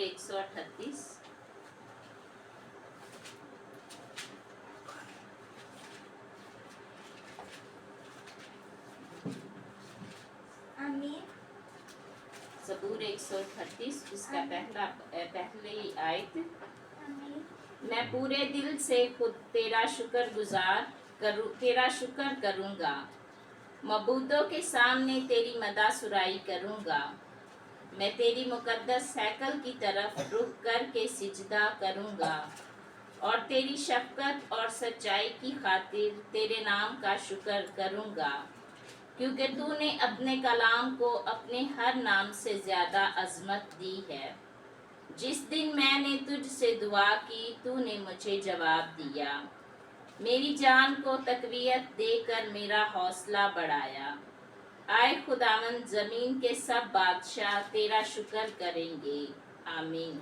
138। आमीन। ज़बूर 138 उसका पहली आयत। आमीन। मैं पूरे दिल से खुद तेरा शुक्र करूँगा, मबूदों के सामने तेरी मदा सुराई करूँगा। मैं तेरी मुकद्दस हैकल की तरफ रुख करके सिजदा करूँगा और तेरी शफ़क़त और सच्चाई की खातिर तेरे नाम का शुक्र करूँगा, क्योंकि तूने अपने कलाम को अपने हर नाम से ज़्यादा अज़मत दी है। जिस दिन मैंने तुझसे दुआ की तूने मुझे जवाब दिया, मेरी जान को तक़वियत देकर मेरा हौसला बढ़ाया। आए खुदावंद, ज़मीन के सब बादशाह तेरा शुक्र करेंगे। आमीन।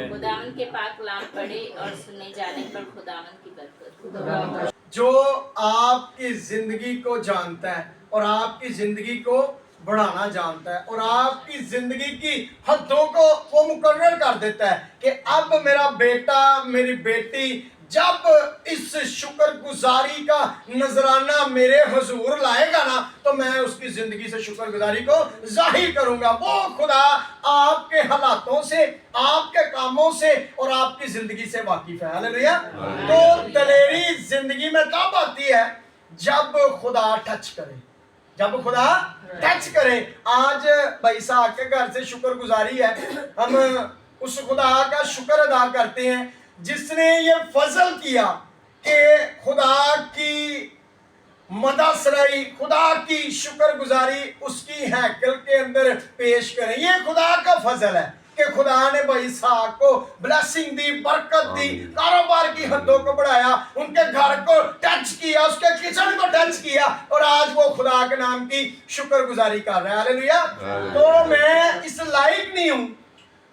खुदावंद के पाक कलाम पढ़े और सुने जाने पर खुदावंद की बरकत। जो आपकी जिंदगी को जानता है और आपकी जिंदगी को बढ़ाना जानता है और आपकी जिंदगी की हदों को वो मुकर्रर कर देता है कि अब मेरा बेटा मेरी बेटी जब इस शुक्रगुजारी का नजराना मेरे हुजूर लाएगा ना, तो मैं उसकी जिंदगी से शुक्रगुजारी को जाहिर करूंगा। वो खुदा आपके हालातों से, आपके कामों से और आपकी जिंदगी से वाकिफ है। हालेलुया। तो दलेरी जिंदगी में तब आती है जब खुदा टच करे, जब खुदा टच करे। आज भाई साहब के घर से शुक्रगुजारी है, हम उस खुदा का शुक्र अदा करते हैं जिसने ये फजल किया कि खुदा की मदसराई, खुदा की शुक्रगुजारी उसकी हैकल के अंदर पेश करें। ये खुदा का फजल है कि खुदा ने भाई साहब को ब्लेसिंग दी, बरकत दी, कारोबार की हदों को बढ़ाया, उनके घर को टच किया, उसके किचन को टच किया और आज वो खुदा के नाम की शुक्रगुजारी कर रहा है। हालेलुया। तो मैं इस लायक नहीं हूं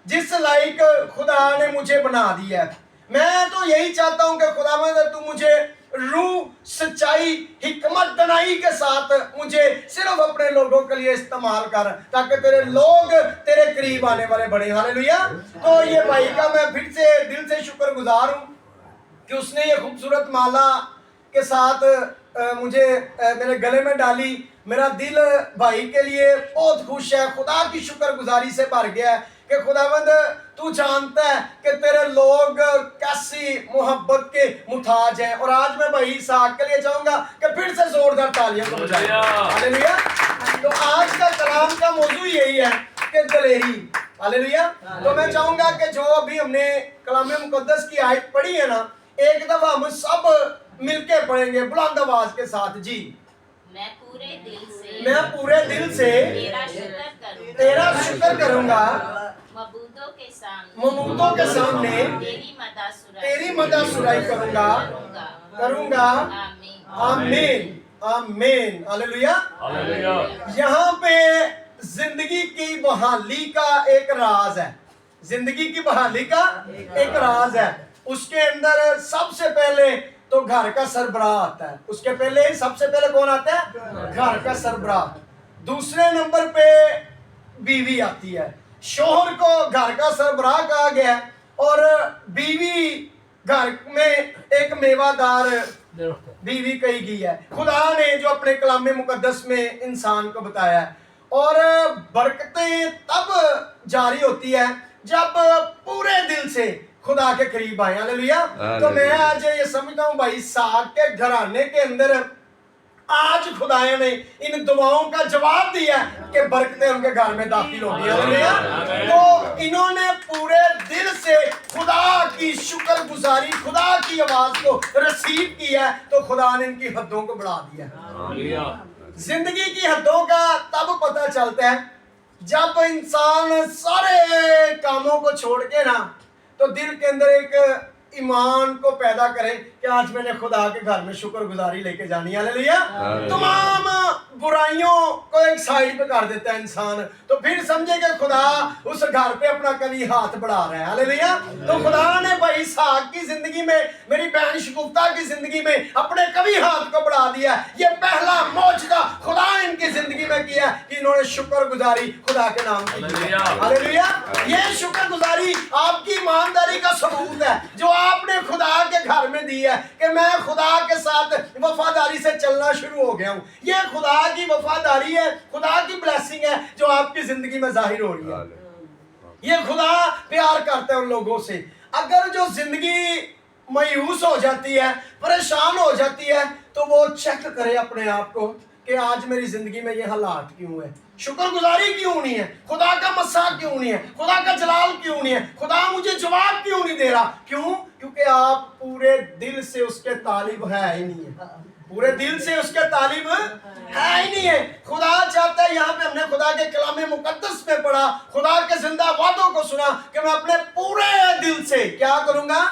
जिस लायक खुदा ने मुझे बना दिया है। मैं तो यही चाहता हूं कि खुदावंद तू मुझे रूह, सच्चाई, हिकमत दनाई के साथ मुझे सिर्फ अपने लोगों के लिए इस्तेमाल कर, ताकि तेरे लोग तेरे करीब आने वाले बने। हालेलुया। तो ये भाई का मैं फिर से दिल से शुक्रगुजार हूं कि उसने ये खूबसूरत माला के साथ मुझे मेरे गले में डाली। मेरा दिल भाई के लिए बहुत खुश है, खुदा की शुक्रगुजारी से भर गया है कि खुदावंद तू जानता है कि तेरे लोग कैसी मोहब्बत के मुताज हैं। और आज मैं भाई साहब के लिए चाहूंगा कि फिर से जोरदार तालियां को बजाएं। हालेलुया। तो आज का कलाम का मौजू यही है कि दलेरी। हालेलुया। तो मैं चाहूंगा कि जो अभी हमने कलाम मुकद्दस की आयत पढ़ी है ना, एक दफा हम सब मिलके पढ़ेंगे बुलंद आवाज के साथ। जी। मैं पूरे दिल से तेरा शुक्र करूंगा, मबूदों के सामने तेरी मदा सुराई करूंगा। आमीन। आमीन। आमीन। हालेलुया। यहाँ पे जिंदगी की बहाली का एक राज है, जिंदगी की बहाली का एक राज है। उसके अंदर सबसे पहले तो घर का सरबराह आता है। उसके पहले सबसे पहले कौन आता है? घर का सरबराह। दूसरे नंबर पे बीवी आती है। शोहर को घर का सरबराह कहा गया है और बीवी घर में एक मेवादार बीवी कही गई है। खुदा ने जो अपने कलाम मुकद्दस में इंसान को बताया है। और बरकतें तब जारी होती है जब पूरे दिल से खुदा के करीब आए। हालेलुया। तो मैं आज ये समझता हूँ भाई साहब के घराने के अंदर आज खुदा ने इन दुआओं का जवाब दिया कि बरकतें उनके घर में दाखिल होंगी। हालेलुया। तो इन्होंने पूरे दिल से खुदा की शुक्रगुजारी, खुदा की आवाज को रिसीव किया, तो खुदा ने इनकी हदों को बढ़ा दिया। जिंदगी की हदों का तब पता चलता है जब इंसान सारे कामों को छोड़ के ना तो दिल के अंदर एक ईमान को पैदा करे कि आज मैंने खुदा के घर में शुक्रगुजारी लेके जानी है। हालेलुया। तमाम बुराइयों को एक साइड पे कर देता है इंसान, तो फिर समझे कि खुदा उस घर पे अपना कभी हाथ बढ़ा रहा है। हालेलुया। तो खुदा ने भाई साहब की जिंदगी में, मेरी बहन शगुफ्ता की जिंदगी में अपने कभी हाथ को बढ़ा दिया। ये पहला मौजूदा खुदा ने इनकी जिंदगी में किया कि इन्होंने शुक्रगुजारी खुदा के नाम की। हालेलुया। ये शुक्रगुजारी لی ہے کہ میں خدا کے ساتھ وفاداری سے چلنا شروع ہو گیا ہوں. یہ خدا کی وفاداری ہے, خدا کی بلیسنگ ہے جو آپ کی زندگی میں ظاہر ہو رہی ہے. یہ خدا پیار کرتا ہے ان لوگوں سے. اگر جو زندگی مایوس ہو جاتی ہے, پریشان ہو جاتی ہے, تو وہ چیک کرے اپنے آپ کو کہ آج میری زندگی میں یہ حالات کیوں ہیں, شکر گزاری کیوں نہیں ہے, خدا کا مسا کیوں نہیں ہے, خدا کا جلال کیوں نہیں ہے, خدا مجھے جواب کیوں نہیں دے رہا. کیوں؟ کیونکہ آپ پورے دل سے اس کے طالب ہے ہی نہیں ہے, پورے دل سے اس کے طالب ہے ہی نہیں ہے. خدا چاہتا ہے, یہاں پہ ہم نے خدا کے کلام مقدس میں پڑھا, خدا کے زندہ وعدوں کو سنا کہ میں اپنے پورے دل سے کیا کروں گا,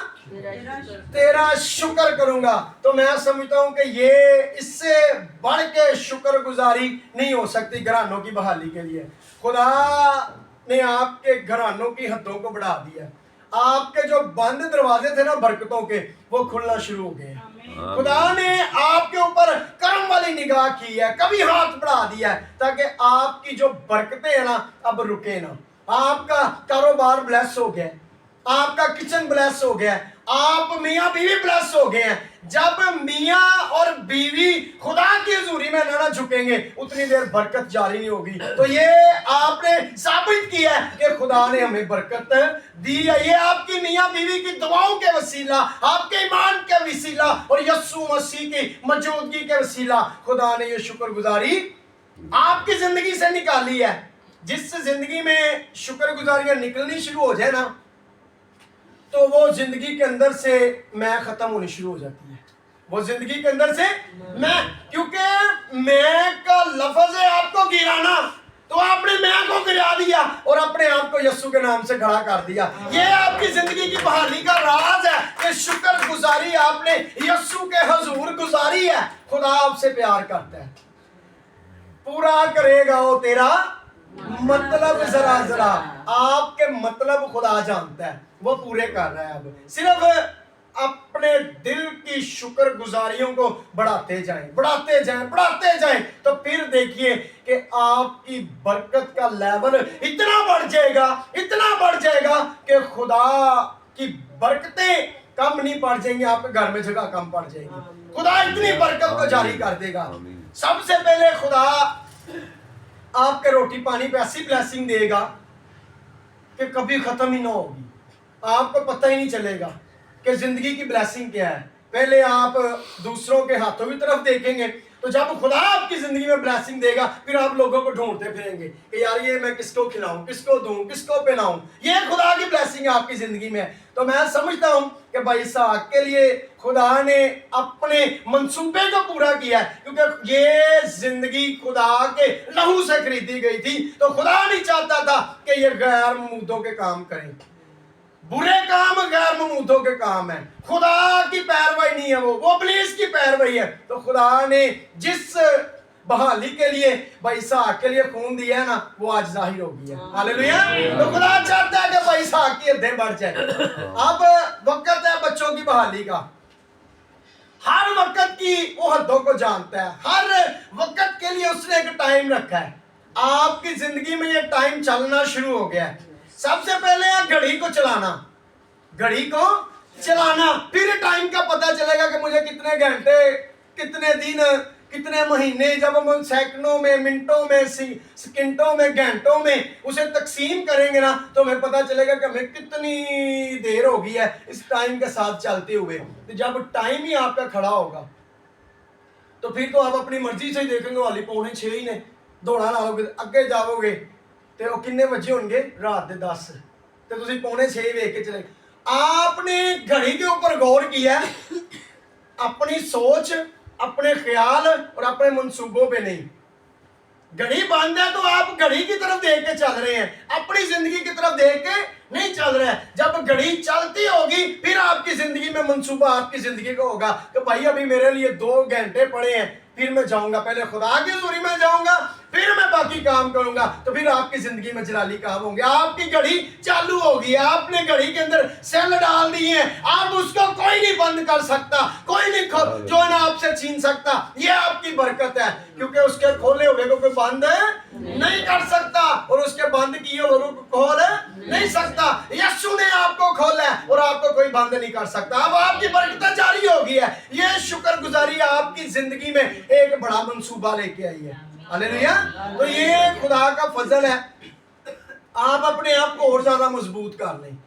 تیرا شکر کروں گا. تو میں سمجھتا ہوں کہ یہ اس سے بڑھ کے شکر گزاری نہیں ہو سکتی گھرانوں کی بحالی کے لیے. خدا نے آپ کے گھرانوں کی حدوں کو بڑھا دیا. آپ کے جو بند دروازے تھے نا برکتوں کے, وہ کھلنا شروع ہو گئے. خدا نے آپ کے اوپر کرم والی نگاہ کی ہے, کبھی ہاتھ بڑھا دیا ہے تاکہ آپ کی جو برکتیں ہیں نا اب رکے نا. آپ کا کاروبار بلیس ہو گیا, آپ کا کچن بلیس ہو گیا, آپ میاں بیوی بلیس ہو گئے ہیں. جب میاں اور بیوی خدا کی حضوری میں نہ جھکیں گے اتنی دیر برکت جاری نہیں ہوگی. تو یہ آپ نے ثابت کیا ہے کہ خدا نے ہمیں برکت دی ہے. یہ آپ کی میاں بیوی کی دعاؤں کے وسیلہ, آپ کے ایمان کے وسیلہ اور یسوع مسیح کی موجودگی کے وسیلہ خدا نے یہ شکر گزاری آپ کی زندگی سے نکالی ہے. جس زندگی میں شکر گزاریاں نکلنی شروع ہو جائے نا, تو وہ زندگی کے اندر سے میں ختم ہونی شروع ہو جاتی ہے. وہ زندگی کے اندر سے میں, کیونکہ میں کا لفظ ہے آپ کو گرانا, تو آپ نے میں کو گرا دیا اور اپنے آپ کو یسوع کے نام سے کھڑا کر دیا. یہ آپ کی زندگی کی بحالی کا راز ہے کہ شکر گزاری آپ نے یسوع کے حضور گزاری ہے. خدا آپ سے پیار کرتا ہے, پورا کرے گا وہ تیرا مطلب. ذرا ذرا آپ کے مطلب خدا جانتا ہے, وہ پورے کر رہا ہے. اب صرف اپنے دل کی شکر گزاریوں کو بڑھاتے جائیں, بڑھاتے جائیں, بڑھاتے جائیں, تو پھر دیکھیے کہ آپ کی برکت کا لیول اتنا بڑھ جائے گا, اتنا بڑھ جائے گا کہ خدا کی برکتیں کم نہیں پڑ جائیں گی, آپ کے گھر میں جگہ کم پڑ جائے گی. خدا اتنی برکت کو جاری کر دے گا. سب سے پہلے خدا آپ کے روٹی پانی پہ ایسی بلیسنگ دے گا کہ کبھی ختم ہی نہ ہوگی. آپ کو پتہ ہی نہیں چلے گا کہ زندگی کی بلیسنگ کیا ہے. پہلے آپ دوسروں کے ہاتھوں کی طرف دیکھیں گے, تو جب خدا آپ کی زندگی میں بلیسنگ دے گا پھر آپ لوگوں کو ڈھونڈتے پھریں گے کہ یار یہ میں کس کو کھلاؤں, کس کو دوں, کس کو پہناؤں. یہ خدا کی بلیسنگ آپ کی زندگی میں ہے. تو میں سمجھتا ہوں کہ بھائی اسحاق کے لیے خدا نے اپنے منصوبے کو پورا کیا ہے, کیونکہ یہ زندگی خدا کے لہو سے خریدی گئی تھی. تو خدا نہیں چاہتا تھا کہ یہ غیر ممودوں کے کام کریں. برے کام غیر ممودوں کے کام ہیں, خدا کی پیروی نہیں ہے, وہ ابلیس کی پیروی ہے. تو خدا نے جس بحالی کے لیے بھائی اسحاق کے لیے خون دیا ہے نا, وہ آج ظاہر ہو گیا. ہاللیلویا. تو خدا چاہتا ہے کہ بھائی اسحاق کی حدیں بڑھ جائیں. اب وقت ہے بچوں کی بحالی کا. ہر وقت کی وہ حدوں کو جانتا ہے, ہر وقت کے لیے اس نے ایک ٹائم رکھا ہے. آپ کی زندگی میں یہ ٹائم چلنا شروع ہو گیا ہے. سب سے پہلے گھڑی کو چلانا, گھڑی کو چلانا, پھر ٹائم کا پتہ چلے گا کہ مجھے کتنے گھنٹے, کتنے دن, کتنے مہینے. جب ہم سیکنڈوں میں, منٹوں میں, سیکنڈوں میں, گھنٹوں میں اسے تقسیم کریں گے نا, تو ہمیں پتہ چلے گا کہ ہمیں کتنی دیر ہو گئی ہے اس ٹائم کے ساتھ چلتے ہوئے. تو جب ٹائم ہی آپ کا کھڑا ہوگا تو پھر تو آپ اپنی مرضی سے ہی دیکھیں گے, والی 6:45 ہی نے دوڑا لا لو گے, اگے جاؤ گے تو وہ کنے بجے ہوں گے, رات دے 10, تو تسی 6:45 ویکھ کے چلے. آپ نے گھڑی کے اوپر غور کیا, اپنی سوچ, اپنے خیال اور اپنے منصوبوں پہ نہیں. گھڑی بند ہے تو آپ گھڑی کی طرف دیکھ کے چل رہے ہیں, اپنی زندگی کی طرف دیکھ کے نہیں چل رہے ہیں. جب گھڑی چلتی ہوگی پھر آپ کی زندگی میں منصوبہ آپ کی زندگی کو ہوگا کہ بھائی ابھی میرے لیے 2 گھنٹے پڑے ہیں, پھر میں جاؤں گا, پہلے خدا کی حضوری میں جاؤں گا, پھر میں باقی کام کروں گا. تو پھر آپ کی زندگی میں جلالی کام ہوں گے. آپ کی گھڑی چالو ہوگی, آپ نے گھڑی کے اندر سیل ڈال دی ہیں, آپ اس کو کوئی نہیں بند کر سکتا, کوئی نہیں جو ہے نا آپ سے چھین سکتا. یہ آپ کی برکت ہے, کیونکہ اس کے کھولے ہوئے کو کوئی بند نہیں کر سکتا اور اس کے بند کیے ہوئے کو کھول نہیں سکتا. یسوع نے آپ کو کھولا ہے اور آپ کو کوئی बंद नहीं कर सकता। अब आपकी बरकत जारी होगी है। ये शुक्रगुजारी आपकी जिंदगी में एक बड़ा मंसूबा लेके आई है। हालेलुया। तो ये खुदा का फजल है। आप अपने आप को और ज्यादा मजबूत कर लें,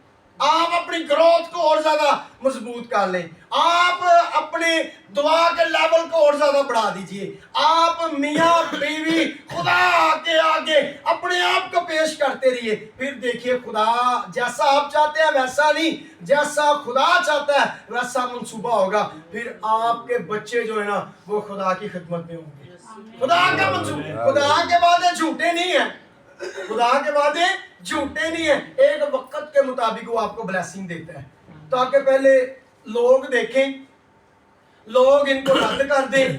आप अपनी ग्रोथ को और ज्यादा मजबूत कर लें, आप अपने दुआ के लेवल को और ज्यादा बढ़ा दीजिए। आप मियाँ बीवी खुदा के आगे अपने आप को पेश करते रहिए। फिर देखिए खुदा जैसा आप चाहते हैं वैसा नहीं, जैसा खुदा चाहता है वैसा मंसूबा होगा। फिर आपके बच्चे जो है ना वो खुदा की खिदमत में होंगे। खुदा का मंसूबा, खुदा के वादे झूठे नहीं है, खुदा के वादे झूठे नहीं है। एक वक्त के मुताबिक वो आपको ब्लेसिंग देता है, ताकि पहले लोग देखें, लोग इनको रद्द कर दें,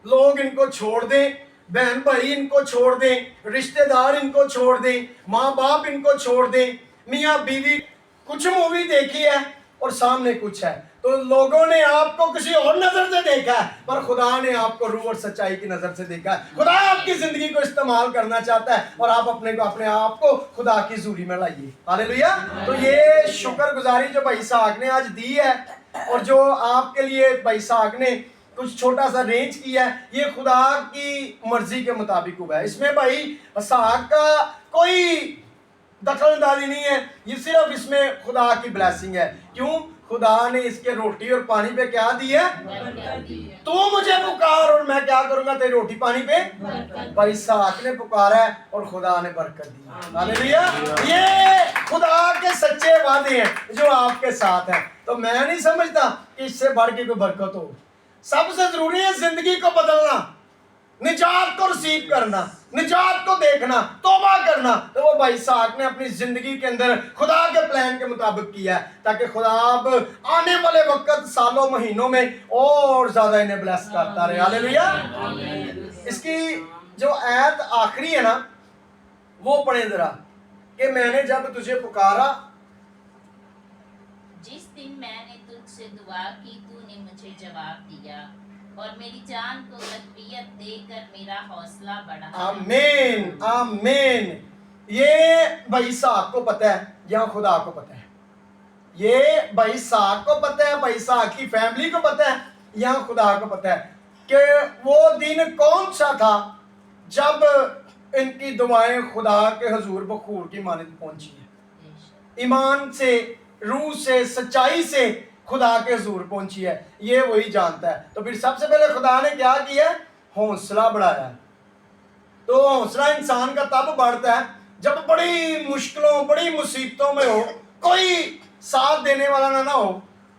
लोग इनको छोड़ दें, बहन भाई इनको छोड़ दें, रिश्तेदार इनको छोड़ दें, माँ बाप इनको छोड़ दें, मियाँ बीवी कुछ मूवी देखी है और सामने कुछ है, तो लोगों ने आपको किसी और नजर से देखा है, पर खुदा ने आपको रूह और सच्चाई की नजर से देखा है। खुदा आपकी जिंदगी को इस्तेमाल करना चाहता है और आप अपने आप को खुदा की हज़ूरी में लाइए। हालेलुया। तो ये शुक्रगुजारी जो भाई इसहाक ने आज दी है और जो आपके लिए भाई इसहाक ने कुछ छोटा सा रेंज किया है, ये खुदा की मर्जी के मुताबिक हुआ है। इसमें भाई इसहाक का कोई दखल अंदाजी नहीं है, ये सिर्फ इसमें खुदा की ब्लेसिंग है। क्यों? खुदा ने इसके रोटी और पानी पे क्या दी है? तू मुझे पुकार और मैं क्या करूंगा तेरी रोटी पानी पे। भाई इसहाक ने पुकारा है और खुदा ने बरकत दी। हालेलुया। ये खुदा के सच्चे वादे हैं जो आपके साथ हैं। तो मैं नहीं समझता कि इससे बढ़ के कोई बरकत हो। सबसे जरूरी है जिंदगी को बदलना, निजात को रिसीव करना, निजात को देखना, तौबा करना। तो वो भाई इसहाक ने अपनी जिंदगी के अंदर खुदा के प्लान के मुताबिक किया है, ताकि खुदा अब आने वाले वक्त सालों महीनों में और ज्यादा इन्हें ब्लेस करता रहे। हालेलुया। इसकी जो आयत आखिरी है ना वो पढ़े जरा, कि मैंने जब तुझे पुकारा, जिस दिन मैंने तुझसे दुआ की तूने मुझे जवाब दिया और मेरी जान को तकबीयत देकर मेरा हौसला बढ़ा। आमीन आमीन। ये भाई इसहाक को पता है या खुदा को पता है? ये भाई इसहाक को पता है, भाई इसहाक की फैमिली को पता है या खुदा को पता है कि वो दिन कौन सा था जब इनकी दुआएं खुदा के हुजूर बखूर की मानद पहुंची है, ईमान से, रूह से, सच्चाई से खुदा के हुजूर पहुंची है। ये वही जानता है। तो फिर सबसे पहले खुदा ने क्या किया? हौसला बढ़ाया। तो हौसला इंसान का तब बढ़ता है जब बड़ी मुश्किलों, बड़ी मुसीबतों में हो, कोई साथ देने वाला ना हो,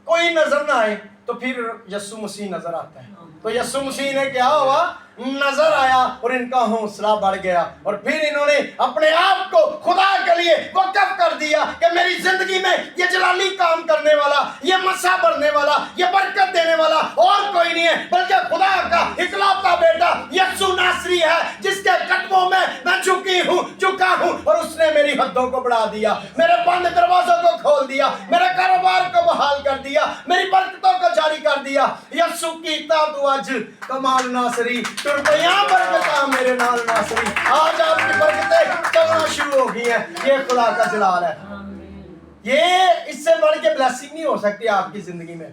कोई नजर ना आए, तो फिर यीशु मसीह नजर आता है। तो यीशु मसीह ने क्या हुआ? नजर आया और इनका हौसला बढ़ गया और फिर इन्होंने अपने आप को खुदा के लिए वक़्फ़ कर दिया कि मेरी जिंदगी में ये जलाली काम करने वाला, ये मसा भरने वाला, ये बरकत देने वाला और कोई नहीं है बल्कि खुदा का इकलौता बेटा यीशु नासरी है, जिसके कदमों में मैं झुका हूँ और उसने मेरी हदों को बढ़ा दिया, मेरे बंद दरवाजों को खोल दिया, मेरे कारोबार को बहाल कर दिया, मेरी बरकतों को जारी कर दिया। यीशु की तू आज कमाल नासरी रुपया बरकत मेरे नाल नासरी, आज आपकी बरकतें चलना शुरू हो गई हैं। ये खुदा का जलाल है। ये इससे बढ़ के ब्लेसिंग नहीं हो सकती आपकी जिंदगी में।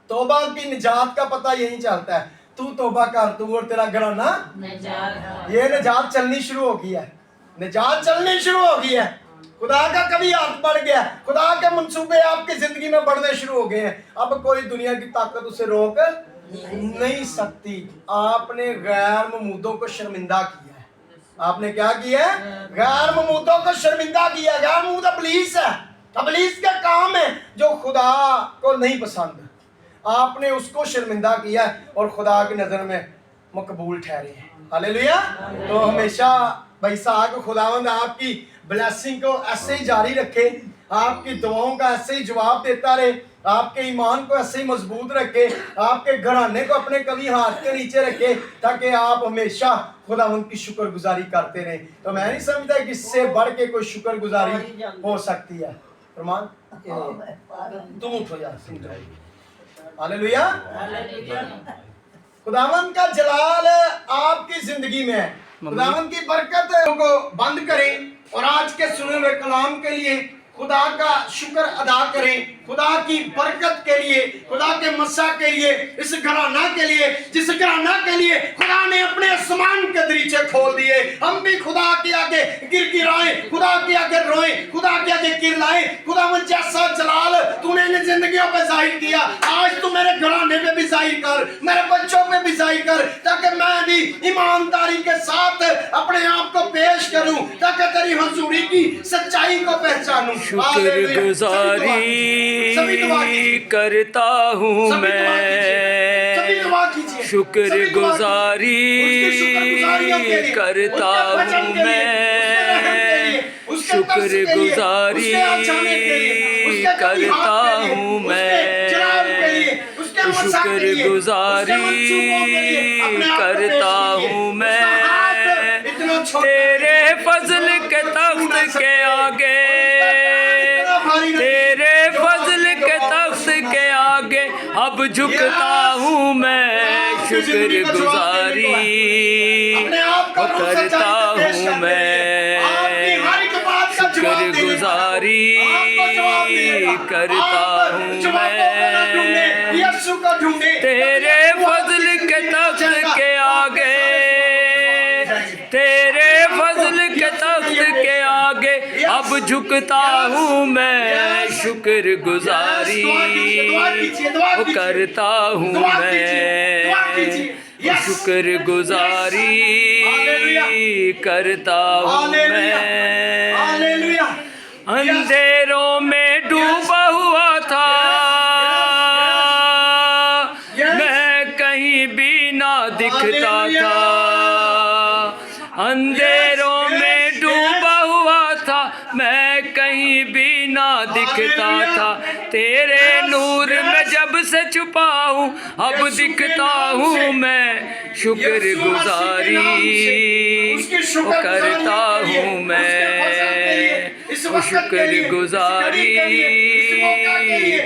तौबा की निजात का पता यही चलता है। तू तौबा कर, तू और तेरा घराना ये निजात चलनी शुरू हो गई है, निजात चलनी शुरू हो गई है। खुदा का कभी हाथ बढ़ गया, खुदा के मंसूबे आपकी जिंदगी में बढ़ने शुरू हो गए हैं। अब कोई दुनिया की ताकत उसे रोक नहीं सकती। आपने गैर ममूदों को शर्मिंदा किया है। आपने क्या किया है? गैर ममूदों को शर्मिंदा किया। गैर ममूद इब्लीस है, इब्लीस का काम है जो खुदा को नहीं पसंद। आपने उसको शर्मिंदा किया और खुदा की नजर में मकबूल ठहरे हैं। हालेलुया। तो हमेशा भाई साहब खुदावंद आपकी ब्लेसिंग को ऐसे ही जारी रखे, आपकी दुआओं का ऐसे ही जवाब देता रहे, आपके ईमान को ऐसे ही मजबूत रखे, आपके घराने को अपने कभी हाथ के नीचे रखे, ताकि आप हमेशा खुदावंद की शुक्रगुजारी करते रहे। तो मैं नहीं समझता कि इससे बढ़ के कोई शुक्रगुजारी हो सकती है। फरमान तुम उठो यार, हालेलुया। खुदावंद का जलाल आपकी जिंदगी में है। खुदावंद की बरकत को बंद करें और आज के सुने हुए कलाम के लिए खुदा का शुक्र अदा करें, खुदा की बरकत के लिए, खुदा के मसा के लिए, इस घराना के लिए, जिस घराना के लिए खुदा ने अपने आसमान के दरीचे खोल दिए। हम भी खुदा के आगे गिड़गिड़ाएं, खुदा के आगे रोएं, खुदा के आगे किरलाएं। खुदा में जैसा जलाल तूने इन जिंदगियों पे जाहिर किया, आज तू मेरे घराने पे भी जाहिर कर, मेरे बच्चों पे भी जाहिर कर, ताकि मैं भी ईमानदारी के साथ अपने आप को पेश करूं, ताकि तेरी हुजूरी की सच्चाई को पहचानूं। शुक्रगुजारी करता हूँ मैं, शुक्रगुजारी करता हूँ मैं, शुक्रगुजारी करता हूँ मैं, शुक्रगुजारी करता हूँ मैं। तेरे फजल के तख्त के आगे, तेरे फजल के तख्त के आगे अब झुकता हूँ मैं, शुक्रगुजारी करता हूँ मैं, शुक्रगुजारी करता हूँ मैं। तेरे फजल के तख्त के आगे, तेरे फजल के तख्त के आगे अब झुकता हूँ मैं, शुक्रगुजारी करता हूँ मैं, शुक्रगुजारी करता हूँ मैं। अंधेरों में डूबा हुआ था मैं, कहीं भी ना दिखता था, अंधेरों में डूबा हुआ था मैं, कहीं भी ना दिखता था। तेरे नूर में जब से छुपा हूँ अब दिखता हूँ मैं, शुक्रगुजारी करता हूँ मैं, शुक्रगुजारी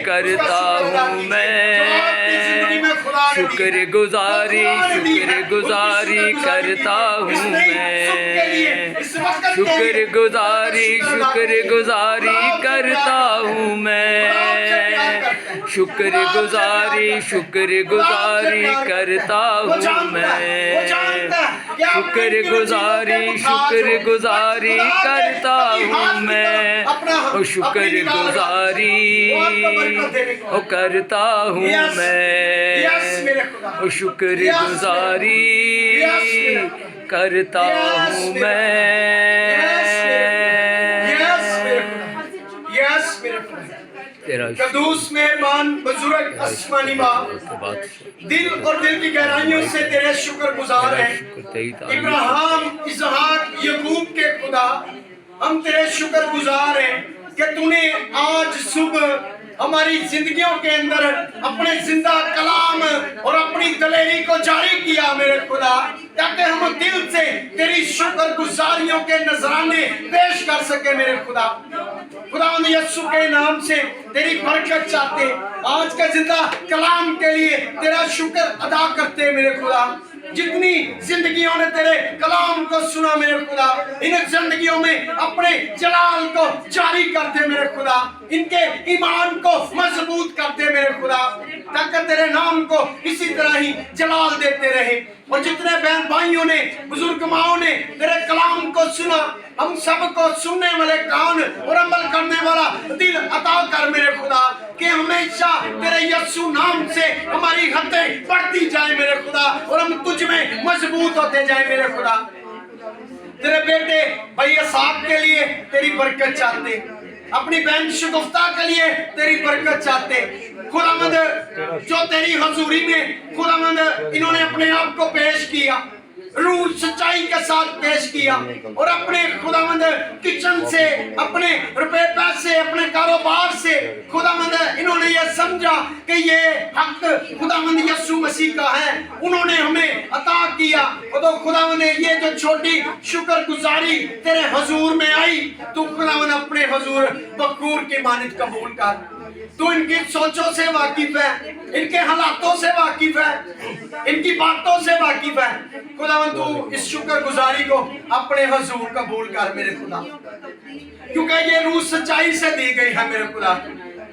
करता हूँ मैं, शुक्रगुजारी शुक्रगुजारी करता हूँ मैं, शुक्रगुजारी शुक्रगुजारी करता हूँ मैं, शुक्रगुजारी शुक्रगुजारी करता हूँ मैं, शुक्रगुजारी शुक्रगुजारी करता हूँ मैं, शुक्रगुजारी करता हूँ मैं, शुक्रगुजारी करता हूँ मैं। कदूस मेहरबान बुजुर्ग आसमानी बाप, दिल और दिल की गहराइयों से तेरे शुक्रगुजार हैं। इब्राहिम, इसहाक, याकूब के खुदा, हम तेरे शुक्रगुजार हैं कि तूने आज सुबह हमारी जिंदगियों के अंदर अपने जिंदा कलाम और अपनी दलेरी को जारी किया मेरे खुदा, ताकि हम दिल से तेरी शुक्रगुजारियों के नजराने पेश कर सके मेरे खुदा। खुदा यीशु के नाम से तेरी बरकत चाहते, आज का जिंदा कलाम के लिए तेरा शुक्र अदा करते मेरे खुदा। जितनी जिंदगियों ने तेरे कलाम को सुना मेरे खुदा, इन जिंदगियों में अपने जलाल को जारी करते मेरे खुदा, इनके ईमान को मजबूत करते मेरे खुदा, ताकि तेरे नाम को इसी तरह ही जलाल देते रहे। और जितने बहन भाइयों ने, बुजुर्ग माओं ने तेरे कलाम को सुना, हम सबको सुनने वाले कान और अमल करने वाला दिल अता कर मेरे खुदा, कि हमेशा तेरे यीशु नाम से हमारी हदें बढ़ती जाए मेरे खुदा, और हम तुझ में मजबूत होते जाए मेरे खुदा। तेरे बेटे भैया साहब के लिए तेरी बरकत चाहते, अपनी बहन शगुफ्ता के लिए तेरी बरकत चाहते। खुदावंद, जो तेरी हजूरी में खुदावंद इन्होंने अपने आप को पेश किया, रूह सच्चाई के साथ पेश किया, और अपने खुदावंद किचन से, अपने रुपए पैसे, अपने कारोबार से खुदावंद इन्होंने ये समझा कि ये हक खुदावंद यीशु मसीह का है, उन्होंने हमें अता किया। और तो खुदावंद ये जो छोटी शुक्रगुजारी तेरे हुजूर में आई, तू खुदावंद अपने हुजूर बकूर की मानित कबूल कर। तू इनकी सोचों से वाकिफ है, इनके हालातों से वाकिफ है, इनकी बातों से वाकिफ है। खुदावन तू इस शुक्रगुजारी को अपने हुजूर कबूल कर मेरे खुदा, क्योंकि ये रूह सच्चाई से दी गई है मेरे खुदा,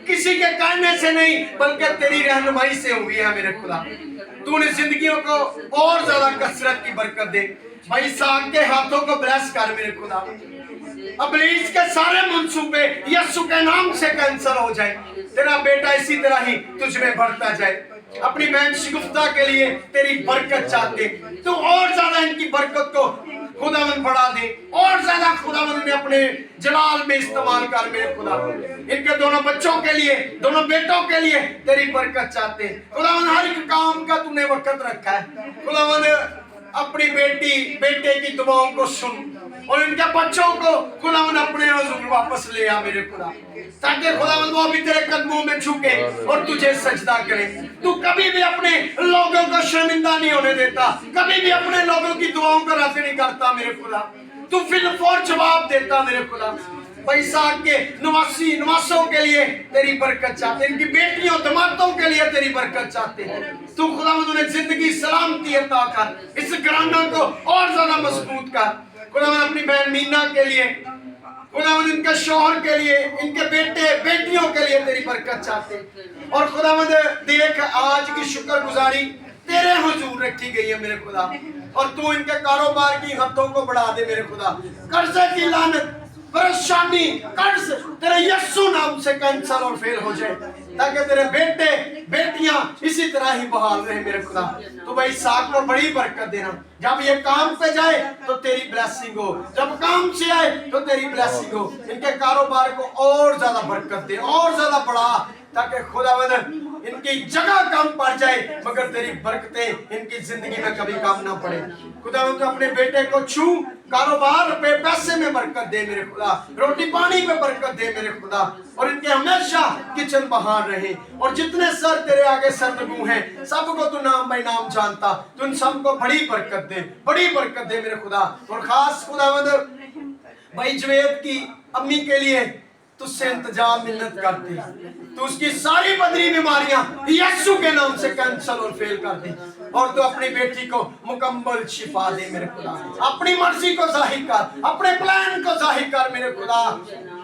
किसी के कहने से नहीं बल्कि तेरी रहनुमाई से हुई है मेरे खुदा। तूने जिंदगियों को और ज्यादा कसरत की बरकत दे। भाई साहब के हाथों को ब्लेस कर मेरे खुदा, इब्लीस के सारे मंसूबे यीशु के नाम से कैंसिल हो जाए। तेरा बेटा इसी तरह ही तुझ में बढ़ता जाए। अपनी बहन शिगुफ्ता के लिए तेरी बरकत चाहते, तू और ज्यादा इनकी बरकत को खुदावन बढ़ा दे, और ज्यादा खुदावन ने अपने जलाल में इस्तेमाल कर मेरे खुदा। इनके दोनों बच्चों के लिए, दोनों बेटों के लिए तेरी बरकत चाहते। खुदावन हर एक काम का तूने वक्त रखा है। खुदावन अपनी बेटे की दुआओं को सुन और इनके बच्चों को खुदावन अपने हुजूर वापस ले आ मेरे खुदा, ताकि खुदावन वो भी तेरे कदमों में झुके और तुझे सजदा करे। तू कभी भी अपने लोगों को शर्मिंदा नहीं होने देता, कभी भी अपने लोगों की दुआओं को राजी नहीं करता मेरे खुदा। तू फिलफौर जवाब देता मेरे खुदा। बैसाख के नवासों के लिए तेरी बरकत चाहते, इनकी बेटियों दमादों के लिए तेरी बरकत चाहते। तू खुदावंद उन्हें जिंदगी सलामती अता कर, इस घराना को और ज्यादा मजबूत कर। खुदावंद अपनी बहन मीना के लिए, खुदावंद इनके शौहर के लिए, इनके बेटे बेटियों के लिए तेरी बरकत चाहते। और खुदावंद देख आज की शुक्रगुजारी तेरे हुजूर रखी गई है मेरे खुदा, और तू इनके कारोबार की हदों को बढ़ा दे मेरे खुदा। कर्जे की लानत, परेशानी, कर्ज तेरे यीशु नाम से कैंसल और फेल हो जाए, ताकि तेरे बेटे बेटियां इसी तरह ही बहाल रहे मेरे खुदा। तो भाई साथ को बड़ी बरकत देना। जब ये काम पे जाए तो तेरी ब्लेसिंग हो, जब काम से आए तो तेरी ब्लेसिंग हो। इनके कारोबार को और ज्यादा बरकत दे, और ज्यादा बढ़ा, ताकि खुदावंद इनकी जगह कम पड़ जाए मगर तेरी बरकतें इनकी जिंदगी में कभी कम ना पड़े। खुदावंद तो अपने बेटे को छू, कारोबार पे पैसे में बरकत दे मेरे खुदा, रोटी पानी पे बरकत दे मेरे खुदा, और इनके हमेशा किचन बहार रहे। और जितने सर तेरे आगे सरनगू हैं सबको तू नाम बाई नाम जानता, तू इन सबको बड़ी बरकत दे, बड़ी बरकत दे मेरे खुदा। और खास खुदावंद भाई जवेद की अम्मी के लिए तुझसे इंतजाम मिन्नत करती, तू उसकी सारी बदरी बीमारियां यीशु के नाम से कैंसल और फेल कर दे, और तू अपनी बेटी को मुकम्मल शिफा दे मेरे खुदा। अपनी मर्जी को जाहिर कर, अपने प्लान को जाहिर कर मेरे खुदा।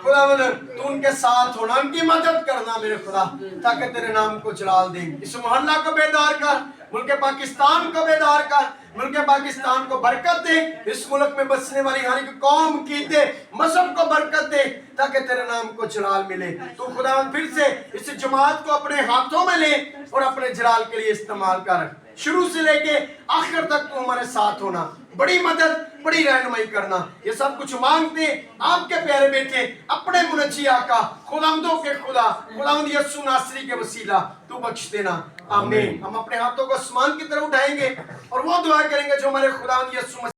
खुदावंद तू उनके साथ होना, उनकी मदद करना मेरे खुदा, ताकि तेरे नाम को जलाल दे। इस मोहल्ला को बेदार कर, मुल्क पाकिस्तान को बेदार कर, मुल्क पाकिस्तान को बरकत दे, इस मुल्क में बसने वाली हर एक कौम की दे, मजहब को बरकत दे, ताकि तेरे नाम को जलाल मिले। तो खुदावंद फिर से इस जमात को अपने हाथों में ले और अपने जलाल के लिए इस्तेमाल कर। शुरू से लेके आखिर तक तू हमारे साथ होना, बड़ी मदद, बड़ी रहनुमाई करना। ये सब कुछ मांगते आपके प्यारे बेटे अपने मुनज्जी आका खुदावंदों के खुदा खुदावंद यीशु नासरी के वसीला तू बख्श देना, आमीन। हम अपने हाथों को आसमान की तरफ उठाएंगे और वो दुआ करेंगे जो हमारे खुदावंद यीशु